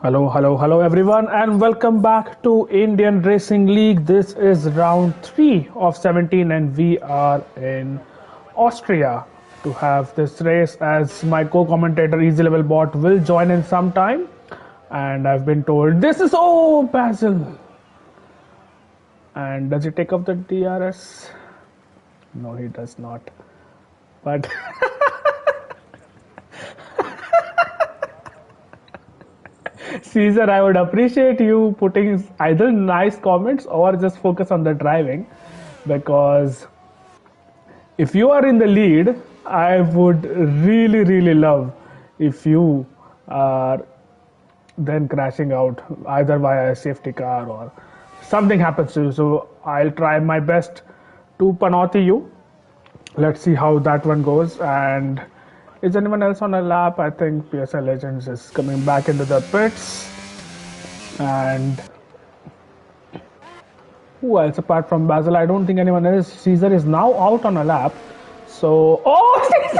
Hello everyone, and welcome back to Indian Racing League. This is round 3 of 17, and we are in Austria to have this race. As my co-commentator Easy Level Bot will join in some time, and I've been told this is Basil. And does he take up the DRS? No, he does not. But Caesar, I would appreciate you putting either nice comments or just focus on the driving, because if you are in the lead, I would really love if you are then crashing out either via a safety car or something happens to you. So I'll try my best to panoti you. Let's see how that one goes. And is anyone else on a lap? I think PSI Legends is coming back into the pits. And who else apart from Basil? I don't think anyone else. Caesar is now out on a lap. So, Caesar!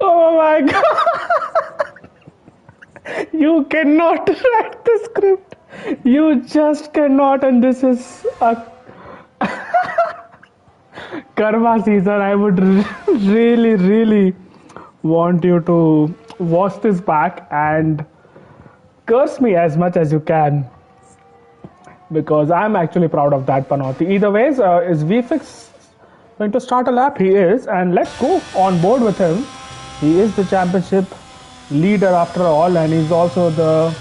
Oh my god! You cannot write the script. You just cannot, and this is a karma, Caesar. I would really want you to watch this back and curse me as much as you can, because I'm actually proud of that panoti. Either ways, is VFix going to start a lap? He is, and let's go on board with him. He is the championship leader after all, and he's also the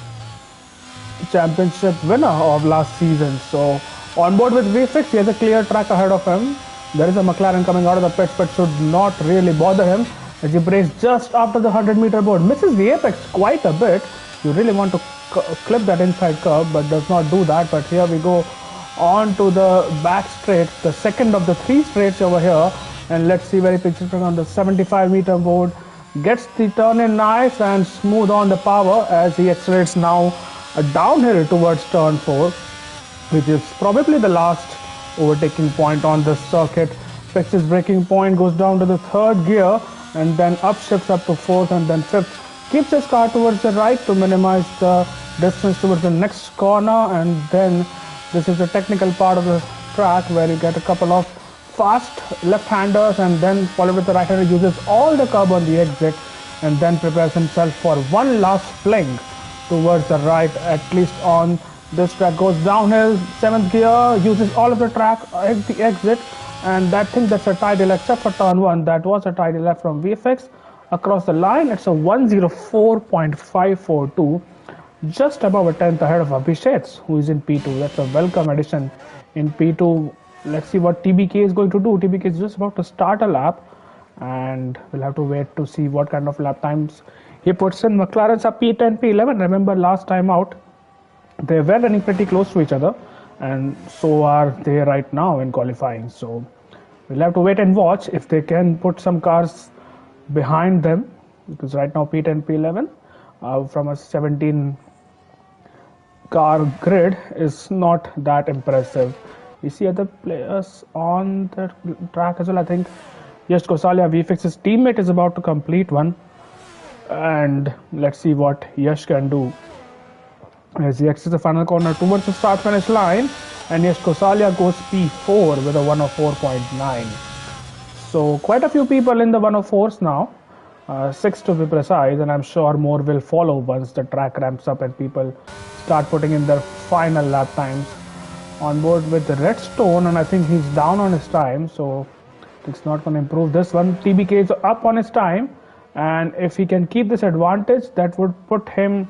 championship winner of last season. So on board with V6, he has a clear track ahead of him. There is a McLaren coming out of the pits, but should not really bother him as he brakes just after the 100-meter board. Misses the apex quite a bit. You really want to clip that inside curve, but does not do that. But here we go on to the back straight, the second of the 3 straights over here. And let's see where he picks it on the 75-meter board. Gets the turn in nice and smooth on the power as he accelerates now a downhill towards turn 4, which is probably the last overtaking point on this circuit. Picks his braking point, goes down to the 3rd gear, and then upshifts up to 4th and then 5th. Keeps his car towards the right to minimize the distance towards the next corner, and then this is the technical part of the track where you get a couple of fast left-handers, and then followed with the right-hander, uses all the curb on the exit and then prepares himself for one last fling towards the right, at least on this track. Goes downhill, 7th gear, uses all of the track at the exit, and I think that's a tidy left except for turn 1. That was a tidy left from VFX. Across the line, it's a 104.542, just above a 10th ahead of Abhishek, who is in P2. That's a welcome addition in P2. Let's see what TBK is going to do. TBK is just about to start a lap, and we'll have to wait to see what kind of lap times he puts in. McLaren's are P10, P11. Remember last time out, they were running pretty close to each other, and so are they right now in qualifying. So we'll have to wait and watch if they can put some cars behind them, because right now P10, P11 from a 17 car grid is not that impressive. We see other players on the track as well. I think Yash Kosalia, VFX's teammate, is about to complete one, and let's see what Yash can do as he exits the final corner towards the start finish line, and Yash Kosalia goes P4 with a 104.9. So quite a few people in the 104s now, 6 to be precise, and I'm sure more will follow once the track ramps up and people start putting in their final lap times. On board with the Redstone, and I think he's down on his time, so it's not going to improve this one. TBK is up on his time, and if he can keep this advantage, that would put him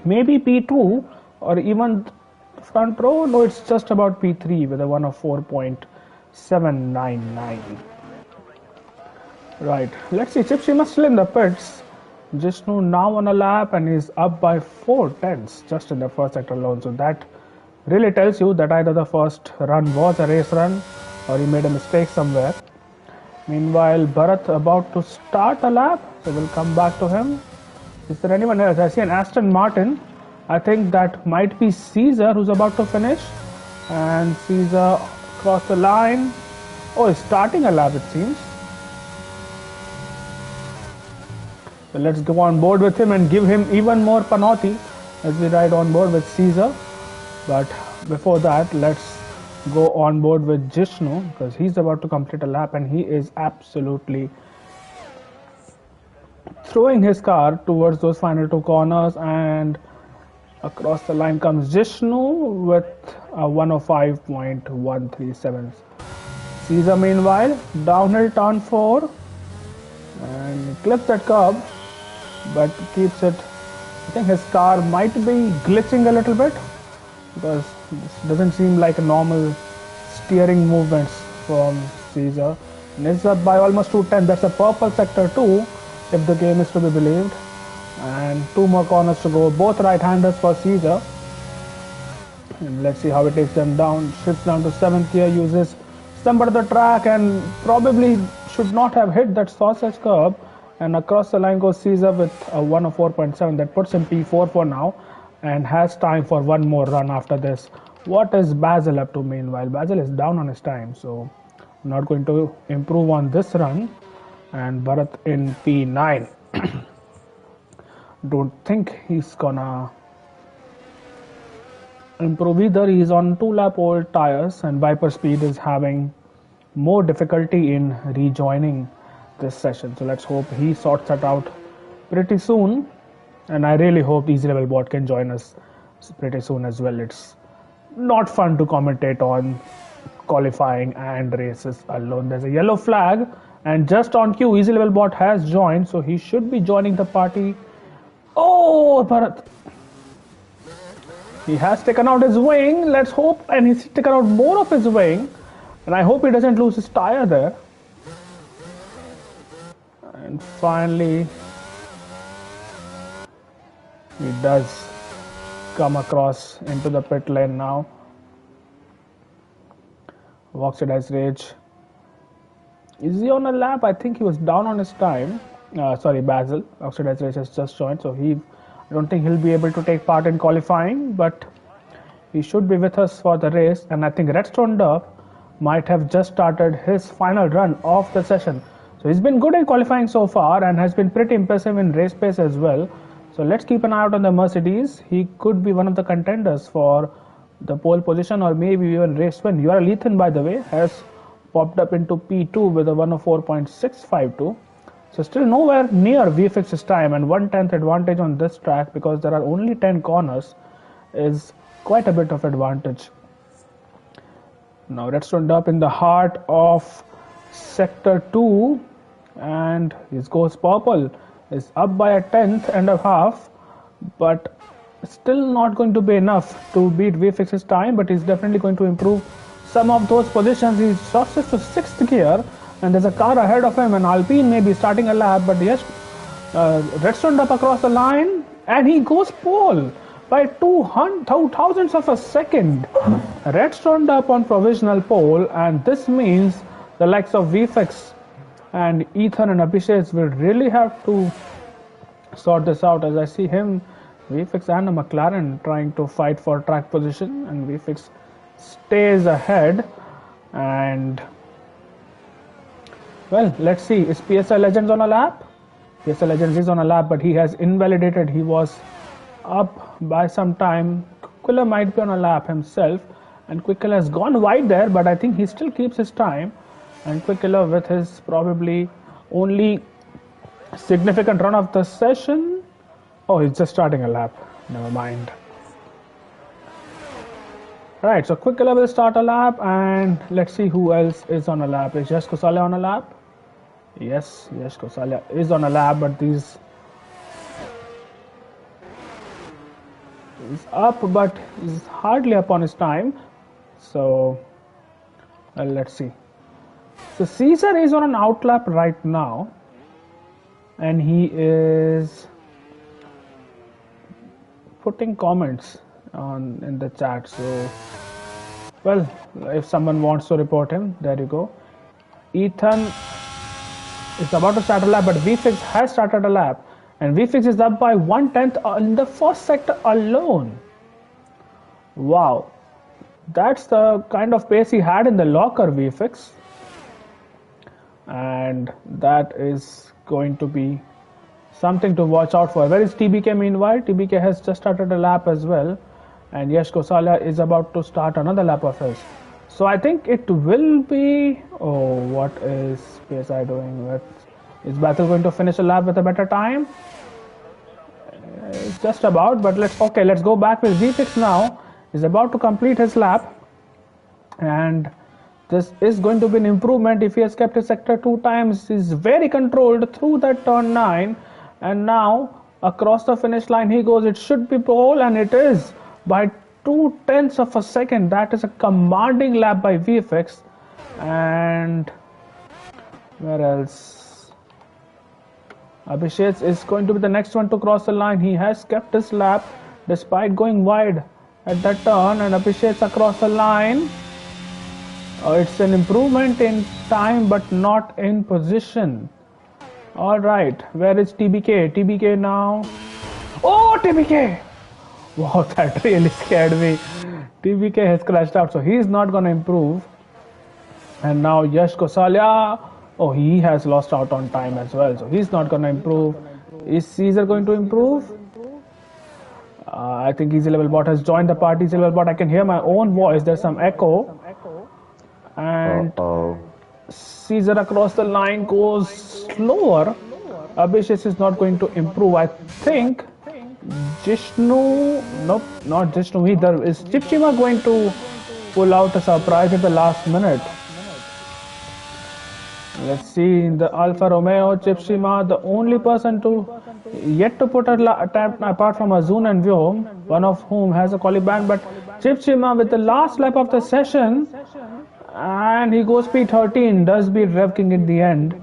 maybe P2 or even front row. No, it's just about P3 with a 104.799. Right, let's see. Chipshima still in the pits. Jishnu now on a lap, and he's up by 4 tenths just in the first sector alone. So that really tells you that either the first run was a race run or he made a mistake somewhere. Meanwhile, Bharat about to start a lap, so we'll come back to him. Is there anyone else? I see an Aston Martin. I think that might be Caesar who's about to finish. And Caesar crossed the line. Oh, he's starting a lap, it seems. So let's go on board with him and give him even more Panotti as we ride on board with Caesar. But before that, let's go on board with Jishnu because he's about to complete a lap and he is absolutely throwing his car towards those final two corners, and across the line comes Jishnu with a 105.137. Caesar meanwhile, downhill turn 4 and clips that curb but keeps it. I think his car might be glitching a little bit because this doesn't seem like a normal steering movements from Caesar. And it's up by almost 210. That's a purple sector 2 if the game is to be believed. And 2 more corners to go, both right-handers for Caesar. And let's see how it takes them down. Shifts down to 7th gear, uses some part of the track and probably should not have hit that sausage curb. And across the line goes Caesar with a 104.7. That puts him P4 for now and has time for one more run after this. What is Basil up to meanwhile? Basil is down on his time, so not going to improve on this run. And Bharat in P9. Don't think he's gonna improve either. He's on 2-lap old tires and Viper Speed is having more difficulty in rejoining this session. So let's hope he sorts that out pretty soon. And I really hope Easy Level Bot can join us pretty soon as well. It's not fun to commentate on qualifying and races alone. There's a yellow flag and just on cue Easy Level Bot has joined, so he should be joining the party. Oh, Bharat. He has taken out his wing. Let's hope, and he's taken out more of his wing. And I hope he doesn't lose his tire there. And finally, he does come across into the pit lane now. Oxidized Rage. Is he on a lap? I think he was down on his time. Sorry, Basil. Oxidized Rage has just joined, so I don't think he'll be able to take part in qualifying, but he should be with us for the race. And I think Redstone Derp might have just started his final run of the session. So he's been good in qualifying so far and has been pretty impressive in race pace as well. So let's keep an eye out on the Mercedes. He could be one of the contenders for the pole position or maybe even race win. Lethan, by the way, has popped up into P2 with a 104.652. So still nowhere near VFX's time, and 1/10 advantage on this track because there are only 10 corners is quite a bit of advantage. Now Redstone up in the heart of sector 2 and his goes purple is up by a 10th and a half, but still not going to be enough to beat VFX's time, but he's definitely going to improve some of those positions. He shorts to 6th gear and there's a car ahead of him, and Alpine may be starting a lap, but yes, Redstone up across the line and he goes pole by 2,000ths of a second. Redstone up on provisional pole, and this means the likes of VFX and Ethan and Abhishek will really have to sort this out, as I see him, VFX and a McLaren trying to fight for track position, and VFX stays ahead. And well, let's see, is PSI Legends on a lap? PSI Legends is on a lap, but he has invalidated. He was up by some time. Quiller might be on a lap himself, and Quickiller has gone wide there, but I think he still keeps his time. And Quickiller with his probably only significant run of the session. Oh, he's just starting a lap. Never mind. Right, so Quickiller will start a lap, and let's see who else is on a lap. Is Yash Kosalia on a lap? Yes, Yash Kosalia is on a lap, but he's up, but he's hardly up on his time. So, well, let's see. So Caesar is on an outlap right now, and he is putting comments in the chat. So, well, if someone wants to report him, there you go. Ethan is about to start a lap, but VFix has started a lap, and VFix is up by 1/10 in the first sector alone. Wow, that's the kind of pace he had in the locker, VFX. and that is going to be something to watch out for. Where is TBK meanwhile? TBK has just started a lap as well, and Yash Gosalia is about to start another lap of his. So I think it will be. Oh, what is PSI doing? Is Bathel going to finish a lap with a better time? It's just about, but let's go back with VFix now. He's about to complete his lap, and this is going to be an improvement if he has kept his sector 2 times. He's very controlled through that turn 9, and now across the finish line he goes. It should be pole, and it is by 2/10 of a second. That is a commanding lap by VFX. And where else? Abhishek is going to be the next one to cross the line. He has kept his lap despite going wide at that turn, and Abhishek's across the line. It's an improvement in time but not in position. Alright, where is TBK? TBK now. Oh, TBK! Wow, that really scared me. TBK has crashed out, so he's not going to improve. And now Yash Gosalia. Oh, he has lost out on time as well, so he's not going to improve. Is Caesar going to improve? I think Easy Level Bot has joined the party. Easy Level Bot, I can hear my own voice. There's some echo. And Caesar across the line goes slower. Abhishek is not going to improve. I think Jishnu, nope, not Jishnu either. Is Chipchima going to pull out a surprise at the last minute? Let's see, in the Alfa Romeo, Chipchima, the only person to yet to put a attempt apart from Azun and Vyom, one of whom has a quali ban, but Chipchima with the last lap of the session, and he goes P13, does beat Rev King in the end.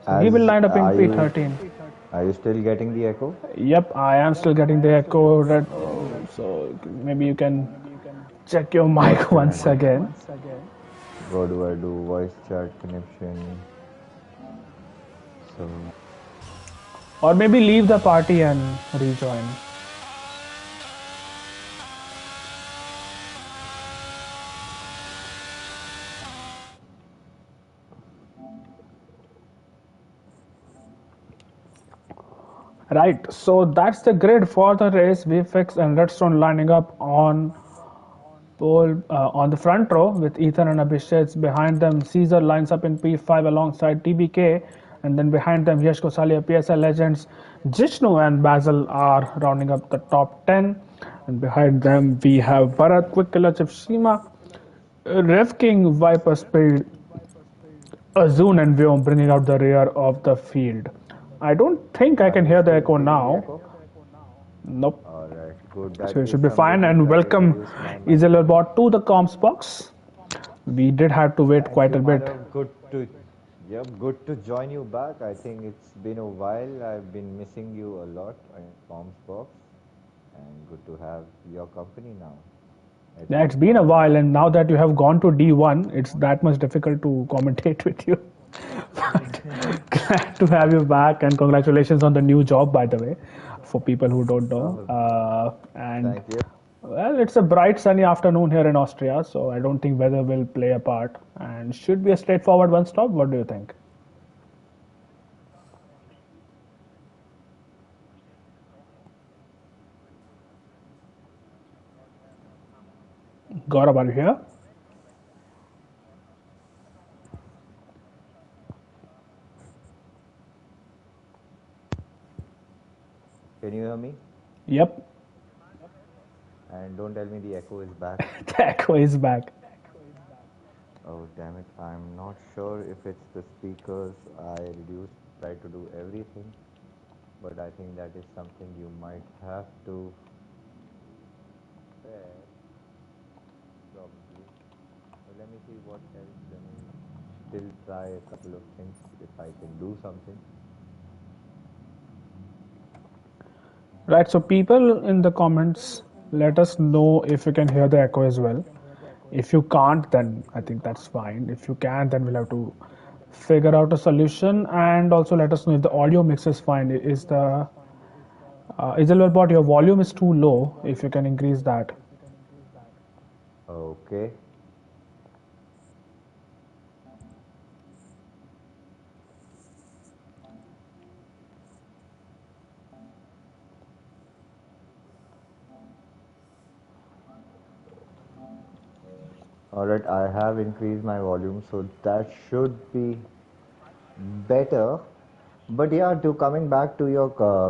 So he will line up in P13. Are you still getting the echo? Yep, I am still getting the echo. So maybe you can check your mic once again. What do I do? Voice chat connection. So. Or maybe leave the party and rejoin. Right, so that's the grid for the race. VFX and Redstone lining up on pole on the front row with Ethan and Abhishek behind them. Caesar lines up in P5 alongside TBK, and then behind them Yash Gosalia, PSI Legends, Jishnu and Basil are rounding up the top 10, and behind them we have Bharat, Quick Killer, Chipshima, Rev King, Viper Speed, Azun and Vyom bringing out the rear of the field. I don't think I can hear the echo now. Nope. Alright, good. So it should be fine, and welcome Isilbot to the comms box. We did have to wait quite a bit. Good to join you back. I think it's been a while. I've been missing you a lot in comms box, and good to have your company now. Yeah, it's been a while, and now that you have gone to D1, it's that much difficult to commentate with you. But glad to have you back, and congratulations on the new job, by the way, for people who don't know. And thank you. Well, it's a bright sunny afternoon here in Austria, so I don't think weather will play a part, and should be a straightforward one stop. What do you think? Gaurav, are you here? Can you hear me? Yep. And don't tell me the echo is back. The echo is back. Oh damn it, I'm not sure if it's the speakers. I try to do everything, but I think that is something you might have to fair, probably. But let me see what else. Let me still try a couple of things if I can do something. Right, so people in the comments, let us know if you can hear the echo as well. If you can't, then I think that's fine. If you can, then we'll have to figure out a solution, and also let us know if the audio mix is fine. Is the Isilverbot, your volume is too low. If you can increase that. Okay. Alright, I have increased my volume, so that should be better. But yeah, to coming back to your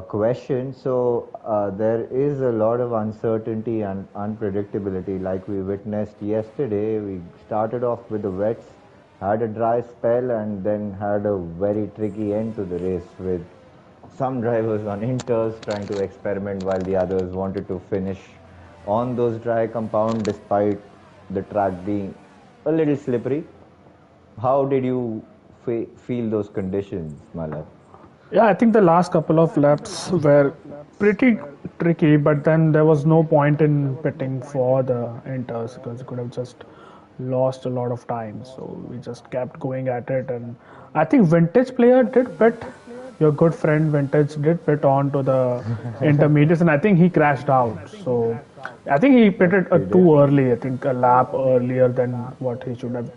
question, so there is a lot of uncertainty and unpredictability. Like we witnessed yesterday, we started off with the wets, had a dry spell, and then had a very tricky end to the race with some drivers on inters trying to experiment while the others wanted to finish on those dry compound despite the track being a little slippery. How did you feel those conditions, Malak? Yeah, I think the last couple of laps were pretty tricky, but then there was no point in pitting for the enters because you could have just lost a lot of time. So we just kept going at it, and I think Vintage player did pit. Your good friend Vintage did pit on to the intermediates, and I think he crashed out. So I think he Yep, pitted he did. too early. I think a lap earlier than what he should have.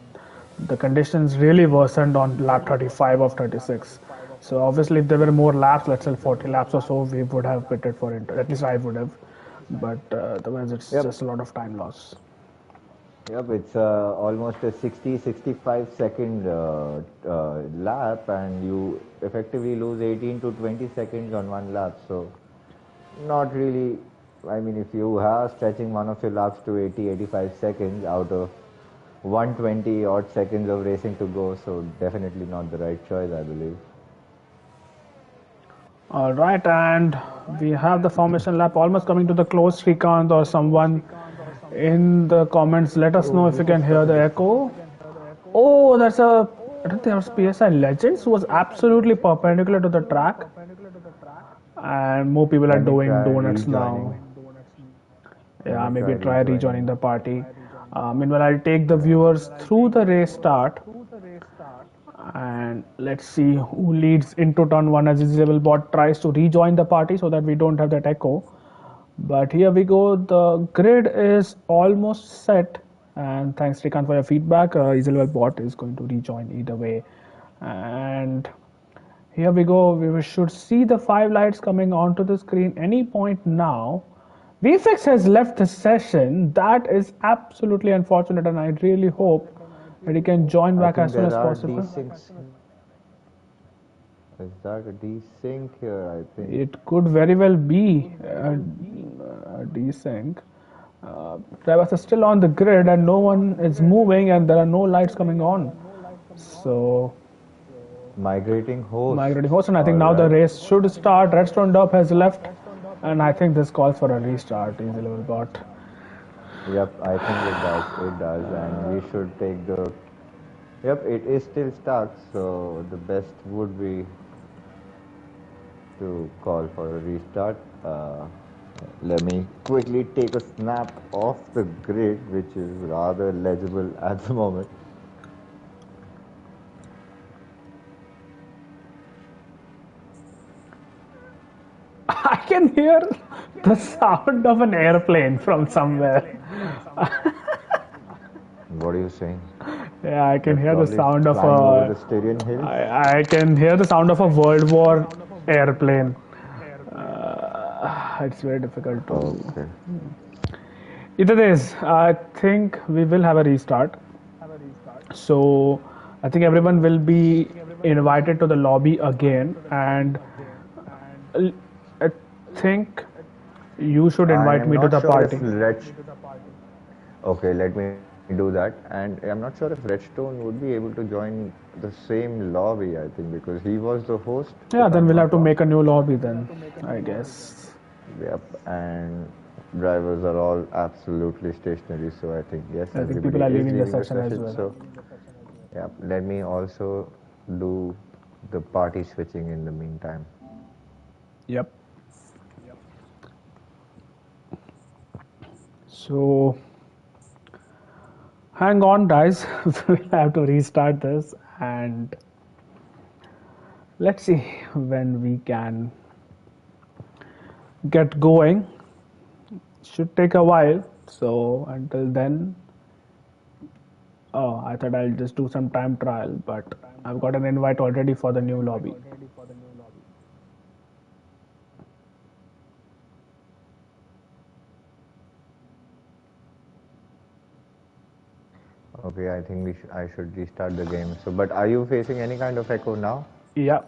The conditions really worsened on lap 35 of 36. So obviously, if there were more laps, let's say 40 laps or so, we would have pitted for Inter. At least I would have. But otherwise, it's Yep, just a lot of time loss. yep, it's almost a 60-65 second lap, and you effectively lose 18 to 20 seconds on one lap. So, not really. I mean, if you are stretching one of your laps to 80-85 seconds out of 120 odd seconds of racing to go, so definitely not the right choice, I believe. All right, and we have the formation lap almost coming to the close. Srikant or someone in the comments, let us know Oh, if you who can just hear started the this? echo. Oh, that's a. I don't think that was PSI Legends who was absolutely perpendicular to the track, and more people are Let me doing try donuts now. rejoining. Let Yeah, me try maybe try rejoining rejoining. the party. Meanwhile, I'll take the viewers through the race start and let's see who leads into turn one as this level bot tries to rejoin the party so that we don't have that echo. But here we go. The grid is almost set, and thanks Srikant for your feedback. Isabel bot is going to rejoin either way, and here we go. We should see the five lights coming onto the screen any point now. VFX has left the session. That is absolutely unfortunate, and I really hope that he can join I back as think soon there as are possible. desyncs. Is that a desync here? I think. It could very well be a desync. Drivers are still on the grid, and no one is moving, and there are no lights coming on. So Migrating migrating host. host, and I think All now the right. race should start. Redstone Dub has left, and I think this calls for a restart. Easy level bot. Yep, I think it does. It does, and we should take the. Yep, it is still stuck. So the best would be to call for a restart. Let me quickly take a snap of the grid, which is rather legible at the moment. I can hear the sound of an airplane from somewhere. What are you saying? Yeah, I can They're hear the probably sound of flying over the a. Styrian hills. I can hear the sound of a World War airplane. It's very difficult to. Okay. Either ways, I think we will have a restart. So I think everyone will be invited to the lobby again, and I think you should I invite am me to not the sure if party. Red. Okay, let me do that. And I'm not sure if Redstone would be able to join the same lobby, I think, because he was the host, if Yeah, I'm then we'll not have to wrong. make a new lobby then, I guess. Yep, and drivers are all absolutely stationary, so I think, yes, I think everybody people are is leaving the leaving the session as session. well. So, yep, let me also do the party switching in the meantime. Yep. So hang on, guys. We'll have to restart this and let's see when we can get going. Should take a while. So until then, oh, I thought I'll just do some time trial, but I've got an invite already for the new lobby. Okay, I think I should restart the game. So, but are you facing any kind of echo now? Yeah.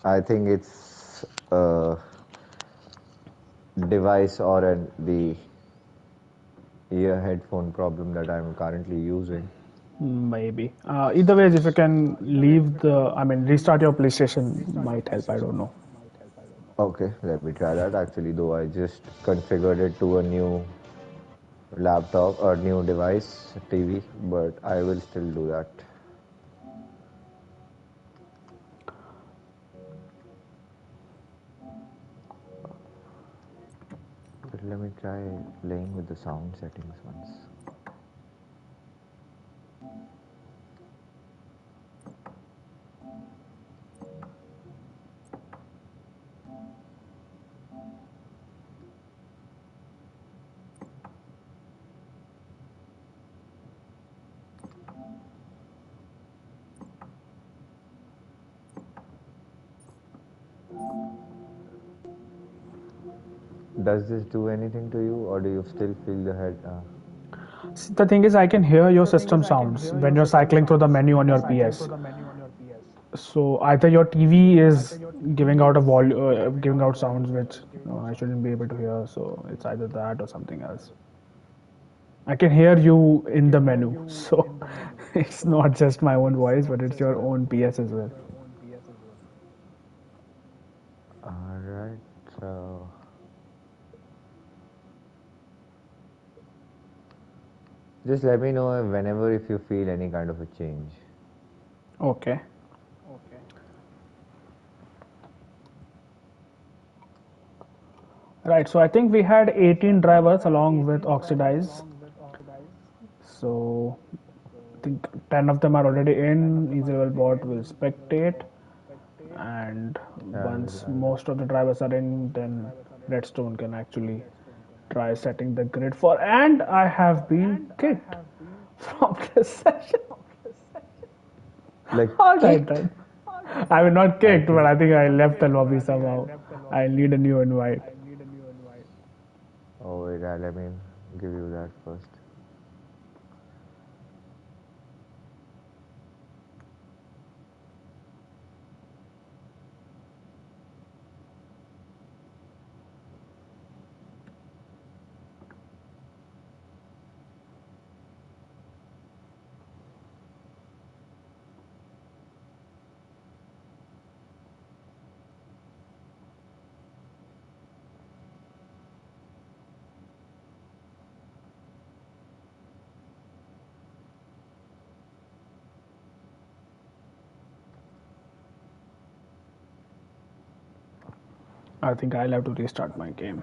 I think it's a device or the ear headphone problem that I'm currently using. Maybe. Either ways, if you can leave I mean, restart your PlayStation might help. I don't know. Okay, let me try that. Actually, though, I just configured it to a new laptop or new device, TV, but I will still do that. But let me try playing with the sound settings once. Does this do anything to you, or do you still feel the head? The thing is, I can hear your system sounds when you're cycling through the menu on your PS. So either your TV is giving out sounds which I shouldn't be able to hear. So it's either that or something else. I can hear you in the menu, so it's not just my own voice, but it's your own PS as well. Alright, so just let me know whenever if you feel any kind of a change. Okay. Right. So I think we had 18 drivers along with Oxidize. So I think 10 of them are already in. Easy level bot will spectate, and once most of the drivers are in, then Redstone can actually try setting the grid for. And I have been kicked from this session. Like All right kicked? then. I mean, not I kicked, but think. I think I left the lobby somehow. I need a new invite. Oh wait, let me give you that first. I think I'll have to restart my game.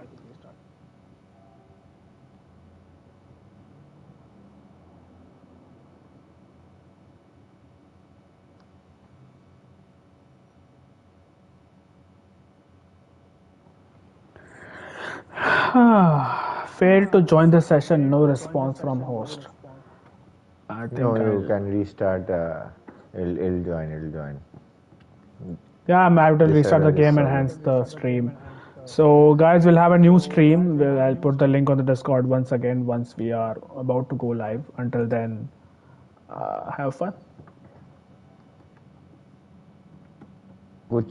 Failed to join the session, no response from host. I No, think you I'll. can restart. It'll join. It'll join. Yeah, I have to This restart error the is game and solved. hence the stream. So, guys, we'll have a new stream. I'll put the link on the Discord once again once we are about to go live. Until then, have fun. Good